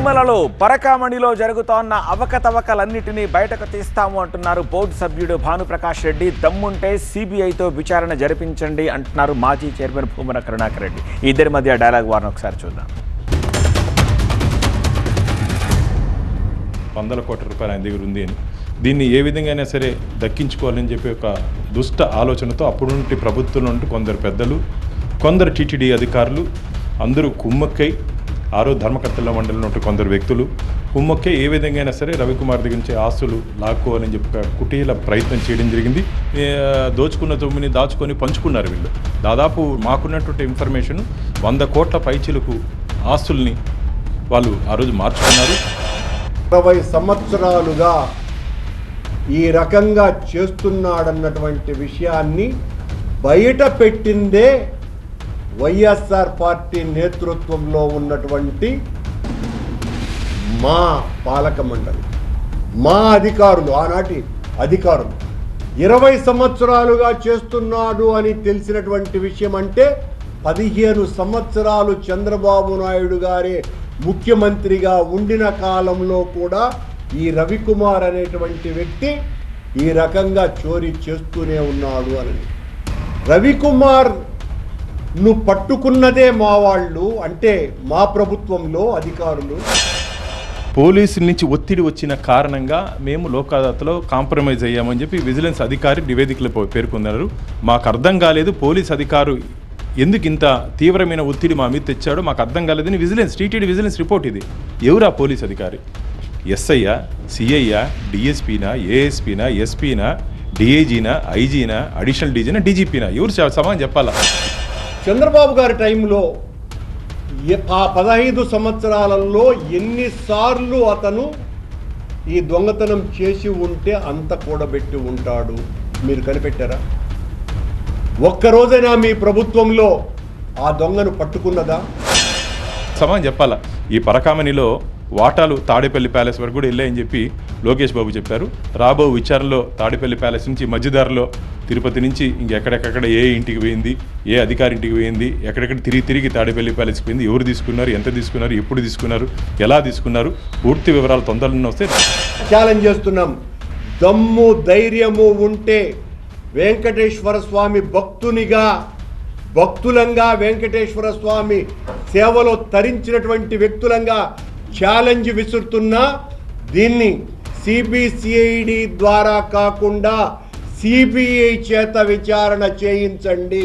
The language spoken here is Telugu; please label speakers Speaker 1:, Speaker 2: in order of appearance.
Speaker 1: తిరుమలలో పరకామణిలో జరుగుతోన్న అవకతవకలన్నిటినీ బయటకు తీస్తాము అంటున్నారు బోర్డు సభ్యుడు భానుప్రకాష్ రెడ్డి. దమ్ముంటే సిబిఐతో విచారణ జరిపించండి అంటున్నారు మాజీ చైర్మన్ భూమన కరుణాకర్ రెడ్డి. ఇద్దరి మధ్య డైలాగ్ వారిని ఒకసారి చూద్దాం.
Speaker 2: 100 కోట్ల రూపాయలు ఆయన దగ్గర ఉంది అని, దీన్ని ఏ విధంగా సరే దక్కించుకోవాలని చెప్పి ఒక దుష్ట ఆలోచనతో అప్పుడు నుండి ప్రభుత్వం నుండి కొందరు పెద్దలు, కొందరు టీటీడీ అధికారులు అందరూ కుమ్మక్కై, ఆరో ధర్మకర్తల మండలి నుండి కొందరు వ్యక్తులు కుమ్మక్కై ఏ విధంగా సరే రవికుమార్ దగ్గర నుంచి ఆస్తులు లాక్కోవాలని చెప్పి కుటీల ప్రయత్నం చేయడం జరిగింది. దోచుకున్న తొమ్మిని దాచుకొని పంచుకున్నారు వీళ్ళు. దాదాపు మాకున్నటువంటి ఇన్ఫర్మేషన్ 100 కోట్ల పైచిలకు ఆస్తుల్ని వాళ్ళు ఆ రోజు మార్చుకున్నారు.
Speaker 3: 20 సంవత్సరాలుగా ఈ రకంగా చేస్తున్నాడన్నటువంటి విషయాన్ని బయట పెట్టిందే వైఎస్ఆర్ పార్టీ నేతృత్వంలో ఉన్నటువంటి మా పాలక మండలి, మా అధికారులు, ఆనాటి అధికారులు 20 సంవత్సరాలుగా చేస్తున్నాడు అని తెలిసినటువంటి విషయం. అంటే 15 సంవత్సరాలు చంద్రబాబు నాయుడు గారే ముఖ్యమంత్రిగా ఉండిన కాలంలో కూడా ఈ రవికుమార్ అనేటువంటి వ్యక్తి ఈ రకంగా చోరీ చేస్తూనే ఉన్నాడు అని. రవికుమార్ ను పట్టుకున్నదే మా వాళ్ళు, అంటే మా ప్రభుత్వంలో అధికారులు.
Speaker 2: పోలీసుల నుంచి ఒత్తిడి వచ్చిన కారణంగా మేము లోక్ అదాలత్లో కాంప్రమైజ్ అయ్యామని చెప్పి విజిలెన్స్ అధికారి నివేదికలు పేర్కొన్నారు. మాకు అర్థం కాలేదు పోలీస్ అధికారు ఎందుకు ఇంత తీవ్రమైన ఒత్తిడి మా మీద తెచ్చాడో మాకు అర్థం కాలేదని టీటీడీ విజిలెన్స్ రిపోర్ట్ ఇది. ఎవరా పోలీస్ అధికారి? ఎస్ఐయా, సిఐయా, డిఎస్పీనా, ఏఎస్పీనా, ఎస్పీనా, డిఐజీనా, ఐజీనా, అడిషనల్ డీజీనా, డీజీపీనా? ఎవరు సమాధానం చెప్పాలా?
Speaker 3: చంద్రబాబు గారి టైంలో ఆ 15 సంవత్సరాలలో ఎన్నిసార్లు అతను ఈ దొంగతనం చేసి ఉంటే అంత కూడబెట్టి ఉంటాడు మీరు కనిపెట్టారా? ఒక్కరోజైనా మీ ప్రభుత్వంలో ఆ దొంగను పట్టుకున్నదా?
Speaker 2: సమాధానం చెప్పాలా? ఈ పరకామణిలో వాటాలు తాడేపల్లి ప్యాలెస్ వరకు కూడా వెళ్ళాయని చెప్పి లోకేష్ బాబు చెప్పారు. రాబో విచారణలో తాడేపల్లి ప్యాలెస్ నుంచి మధ్యదారిలో తిరుపతి నుంచి ఇంకెక్కడెక్కడ ఏ ఇంటికి పోయింది, ఏ అధికారి ఇంటికి పోయింది, ఎక్కడెక్కడ తిరిగి తాడేపల్లి ప్యాలెస్కి పోయింది, ఎవరు తీసుకున్నారు, ఎంత తీసుకున్నారు, ఎప్పుడు తీసుకున్నారు, ఎలా తీసుకున్నారు, పూర్తి వివరాలు తొందరలో వస్తే
Speaker 3: ఛాలెంజ్ చేస్తున్నాం. దమ్ము ధైర్యము ఉంటే వెంకటేశ్వర స్వామి భక్తులంగా వెంకటేశ్వర స్వామి సేవలో తరించినటువంటి వ్యక్తులంగా ఛాలెంజ్ విసురుతున్నా దీన్ని సిబిసిఐడి ద్వారా కాకుండా సిబిఐ చేత విచారణ చేయించండి.